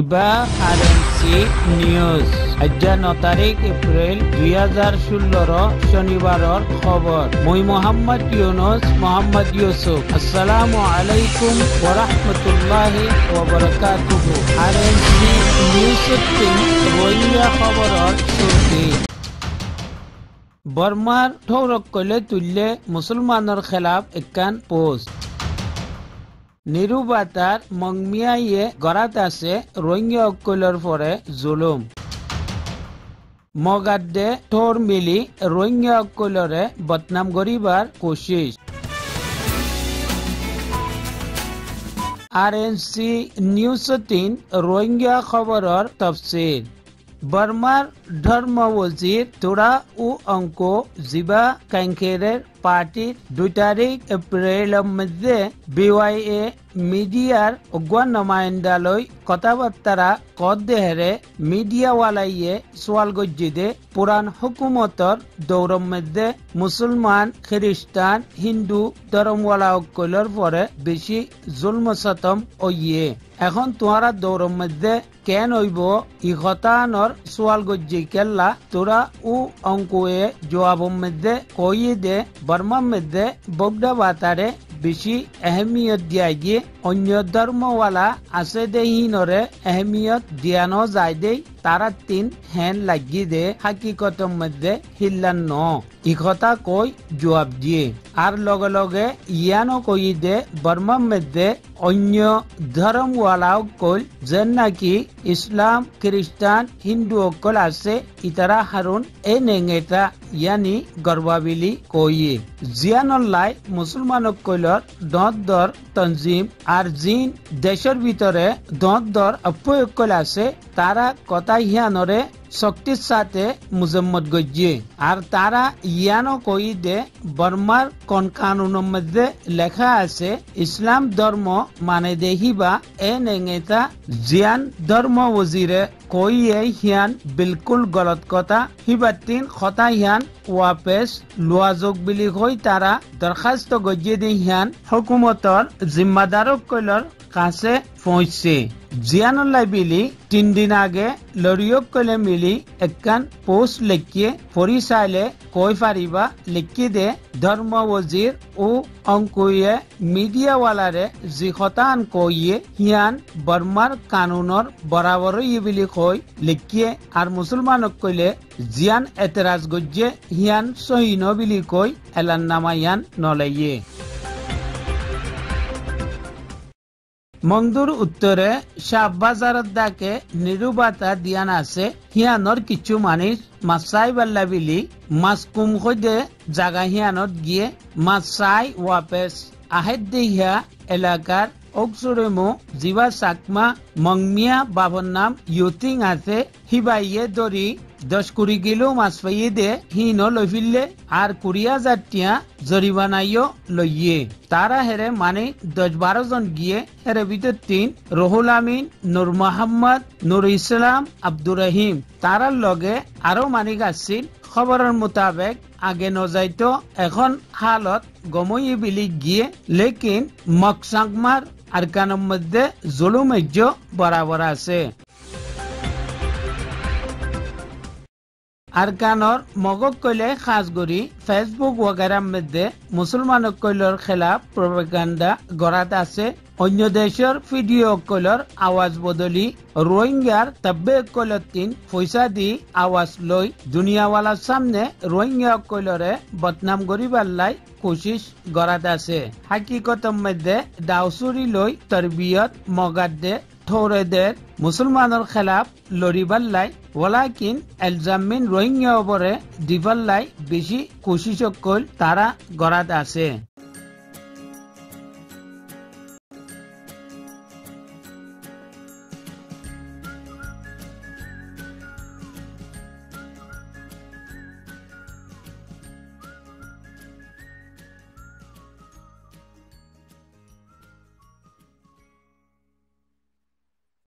ইবা RNC news আজ্জা 9 তারিখ April 2016 শনিবারর খবর মই মোহাম্মদ ইউনুস মোহাম্মদ ইউসুফ আসসালামু আলাইকুম ওয়া রাহমাতুল্লাহি ওয়া বারাকাতুহু আরএনসি নিউজ রোহিঙ্গা খবরর সুরতি বর্মার ঠৌরক কইলে তুললে মুসলমানের খেলাফ একখান পোস্ট নিরুবাতার মংমিয়াইয়ে গড়াত আছে রোহিঙ্গা অকলের পরে জুলুম মগাদ্দে ঠোর মিলি রোহিঙ্গা অকলরে বদনাম করিবার কোশিশ আরএনসি নিউজ 3 রোহিঙ্গা খবরর তফসিল বর্মার ধর্ম ওজির তোরা ও অঙ্ক জিবা কাঙ্কেরের পার্টির 2 তারিখ এপ্রিলের মধ্যে বিওয়াইএ মিডিয়ার অগ্রণ নমায়ন্দালয় কথাবার্তারা কদ দেহেরে মিডিয়াওয়ালাইয়ে সোয়াল গজ্জিদে পুরান হুকুমতর দৌরম মধ্যে মুসলমান খ্রিস্টান হিন্দু ধর্মওয়ালা অকলের পরে বেশি জুলম সতম ওইয়ে এখন তোরা দৌরম মধ্যে কেন হইব ই হতানর সোয়াল গজ্জি কেল্লা তোরা ও অঙ্কুয়ে জবাবম মধ্যে কইয়ে দে বর্মার মধ্যে বগডা বাতারে বেশি আহমিয়ত দিয়া গিয়ে অন্য ধর্মওয়ালা আছে দে হিনরে আহমিয়ত দিয়ানো যায় দে তারা 3 হ্যান লাগি দে হাকিকতর মধ্যে হিল্লান ন ই কথা কই জবাব দিয়ে আর লগে লগে ইয়ানো কই দে বর্মার মধ্যে অন্য ধর্মওয়ালা কল যেন নাকি ইসলাম খ্রিস্টান হিন্দু অকল আছে ইতারা হারুন এ নেঙেটা ইয়ানি গর্বাবিলি কইয়ে জিয়ানল্লাই মুসলমান অকলর দর তনজিম আর জিন দেশের ভিতরে দর অপয়কল আছে তারা কথা হিয়ানরে শক্তির সাথে মুজম্মত গজ্জিয়ে আর তারা ইয়ানো কই দে বর্মার কোন কানুনের মধ্যে লেখা আছে ইসলাম ধর্ম মানে দেহিবা এ নেঙেতা জিয়ান ধর্ম ওজিরে কইয়ে হিয়ান বিলকুল গলত কথা হিবাতিন কথা হিয়ান ওয়াপেস লোয়াজক বিলি কই তারা দরখাস্ত গজ্জিয়ে দি হিয়ান হুকুমতর জিম্মাদারক কইলর কাছে পৌঁছছে জিয়ানুল্লাহ বিলি 3 দিন আগে লরিয়ক কলে মিলি একখান পোস্ট লিখিয়ে পরিচাইলে কই পারিবা লিখি দে ধর্ম ওজির ও অঙ্কুয়ে মিডিয়াওয়ালারে জি হতান কইয়ে হিয়ান বর্মার কানুনর বরাবর বিলি কই লিখিয়ে আর মুসলমানক কইলে জিয়ান এতরাজ গজ্জে হিয়ান সহিন বিলি কই এলান নামায়ান নলাইয়ে মংদুর উত্তরে শাহবাজারত দাকে নিরুবাতা দিয়ান আছে হিয়ানর কিছু মানুষ মাসাই বাল্লা বিলি মাসকুম হইদে জাগা হিয়ানত গিয়ে মাসাই ওয়াপেস আহেদ দেহিয়া এলাকার অকসুরেমো জিবা চাকমা মংমিয়া বাবর নাম ইউটিং আছে হিবাইয়ে দরি 10 কুড়ি কিলো মাছ পাইয়ে দে হিন লই ফিরলে আর 20,000 টিয়া জরিমানাইও লইয়ে তারা হেরে মানে 10-12 জন গিয়ে হেরে ভিতর 3 রহুল আমিন নূর মোহাম্মদ নূর ইসলাম আব্দুর রহিম তারার লগে আরো মানিক আসছিল খবরের মোতাবেক আগে নজাইতো এখন হালত গমই বিলি গিয়ে লেকিন মকসাকমার আরকানের মধ্যে জুলুমেজ্য বরাবর আছে আরকানর মগক কইলে খাস গরি ফেসবুক ওয়াগারার মধ্যে মুসলমান কইলর খেলাফ প্রপাগান্ডা গড়াত আছে অন্য দেশের ভিডিও কইলর আওয়াজ বদলি রোহিঙ্গার তব্বে কইলর 3 পয়সা দি আওয়াজ লই দুনিয়াওয়ালার সামনে রোহিঙ্গা কইলরে বদনাম করিবার লাই কোশিশ গড়াত আছে হাকিকতর মধ্যে দাউসুরি লই তরবিয়ত মগাদ্দে ঠৌরেদের মুসলমানের খেলাফ লড়িবাল্লাই ওয়ালাকিন এলজামিন রোহিঙ্গা ওপরে দিবাল্লাই বেশি কোশিশ কইল তারা গড়াত আছে।